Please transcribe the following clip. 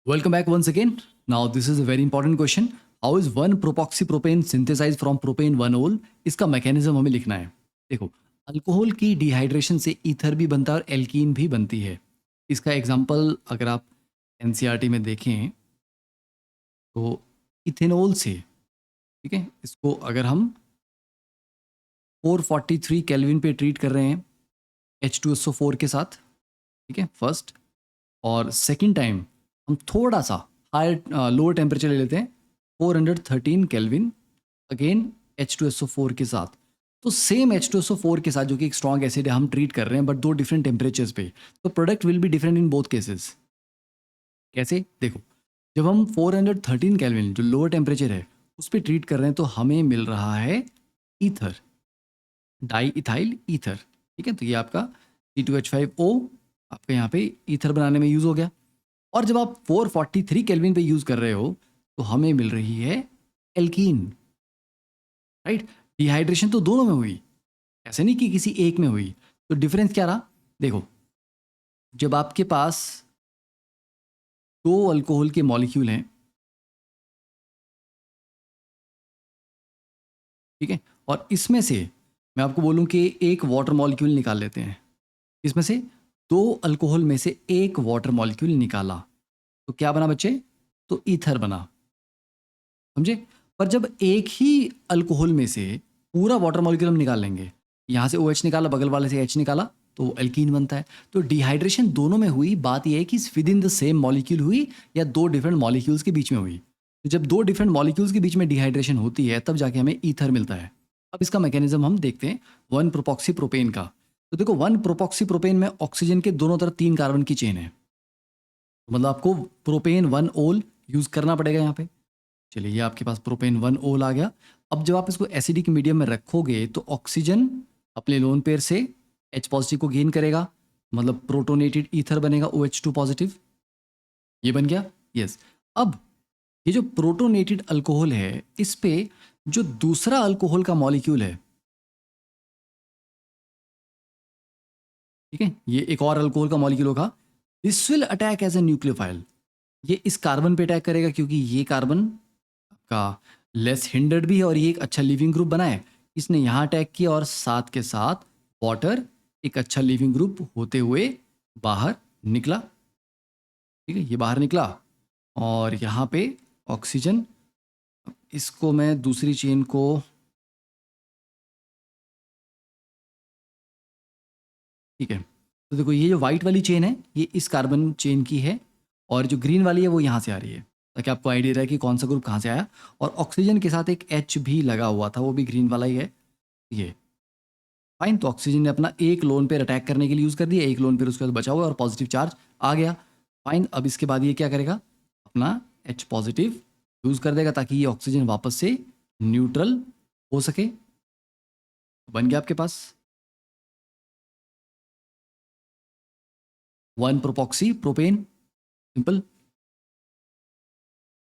Welcome back once again. Now this is a very important question. How is one propoxypropane synthesized from propane 1-ol? इसका mechanism हमें लिखना है. देखो, alcohol की dehydration से ether भी बनता है और एल्कीन भी बनती है. इसका एग्जांपल अगर आप एनसीईआरटी में देखें तो इथेनॉल से, ठीक है, इसको अगर हम 443 केल्विन पे ट्रीट कर रहे हैं H2SO4 के साथ, ठीक है, फर्स्ट, और सेकंड टाइम हम थोड़ा सा हायर लोअर टेम्परेचर ले लेते हैं 413 केल्विन अगेन H2SO4 के साथ. तो सेम H2SO4 के साथ जो कि एक स्ट्रॉन्ग एसिड है हम ट्रीट कर रहे हैं बट दो डिफरेंट टेम्परेचर्स पे, तो product will be different in both cases. कैसे? देखो, जब हम 413 केल्विन जो लोअर टेम्परेचर है उस पर ट्रीट कर रहे हैं तो हमें मिल रहा है ईथर, डाई इथाइल ईथर. ठीक है, तो ये आपका C2H5O आपका यहाँ पे ईथर बनाने में यूज हो गया. और जब आप 443 केल्विन पे यूज कर रहे हो तो हमें मिल रही है एल्कीन. राइट, डिहाइड्रेशन तो दोनों में हुई, ऐसे नहीं कि किसी एक में हुई. तो डिफरेंस क्या रहा? देखो, जब आपके पास दो अल्कोहल के मॉलिक्यूल हैं, ठीक है, और इसमें से मैं आपको बोलूं कि एक वाटर मॉलिक्यूल निकाल लेते हैं, इसमें से दो अल्कोहल में से एक वाटर मॉलिक्यूल निकाला तो क्या बना बच्चे? तो ईथर बना. समझे? पर जब एक ही अल्कोहल में से पूरा वाटर मॉलिक्यूल हम निकाल लेंगे, यहाँ से OH निकाला, बगल वाले से H निकाला, तो एल्कीन बनता है. तो डिहाइड्रेशन दोनों में हुई. बात यह है कि with in the same molecule हुई या दो डिफरेंट मॉलिक्यूल्स के बीच में हुई. तो जब दो डिफरेंट मॉलिक्यूल्स के बीच में डिहाइड्रेशन होती है तब जाके हमें ईथर मिलता है. अब इसका मैकेनिज्म हम देखते हैं 1-प्रोपॉक्सी-प्रोपेन का. तो देखो, 1-प्रोपॉक्सी-प्रोपेन में ऑक्सीजन के दोनों तरफ 3 कार्बन की चेन है, तो मतलब आपको प्रोपेन 1-ओल यूज करना पड़ेगा यहाँ पे. चलिए, ये आपके पास प्रोपेन 1-ओल आ गया. अब जब आप इसको एसिडिक मीडियम में रखोगे तो ऑक्सीजन अपने लोन पेयर से H पॉजिटिव को गेन करेगा, मतलब प्रोटोनेटेड ईथर बनेगा OH2 पॉजिटिव. ये बन गया. यस. अब ये जो प्रोटोनेटेड अल्कोहल है इस पे जो दूसरा अल्कोहल का मॉलिक्यूल है, ठीक है, ये एक और अल्कोहल का मॉलिक्यूल होगा, this will attack as a nucleophile. ये इस कार्बन पे अटैक करेगा क्योंकि ये कार्बन का लेस हिंडर्ड भी है और ये एक अच्छा लिविंग ग्रुप बना है. इसने यहाँ अटैक किया और साथ के साथ वाटर एक अच्छा लिविंग ग्रुप होते हुए बाहर निकला. ठीक है, ये बाहर निकला और यहाँ पे ऑक्सीजन, इसको मैं दूसरी चेन को, ठीक है, तो देखो ये जो वाइट वाली चेन है ये इस कार्बन चेन की है और जो ग्रीन वाली है वो यहाँ से आ रही है, ताकि आपको आइडिया रहे कि कौन सा ग्रुप कहाँ से आया. और ऑक्सीजन के साथ एक H भी लगा हुआ था, वो भी ग्रीन वाला ही है ये. फाइन, तो ऑक्सीजन ने अपना एक लोन पेयर अटैक करने के लिए यूज़ कर दिया, एक लोन पेयर उसके बाद बचा हुआ और पॉजिटिव चार्ज आ गया. फाइन, अब इसके बाद ये क्या करेगा? अपना H पॉजिटिव यूज़ कर देगा ताकि ये ऑक्सीजन वापस से न्यूट्रल हो सके. बन गया आपके पास 1-प्रोपॉक्सी प्रोपेन. सिंपल.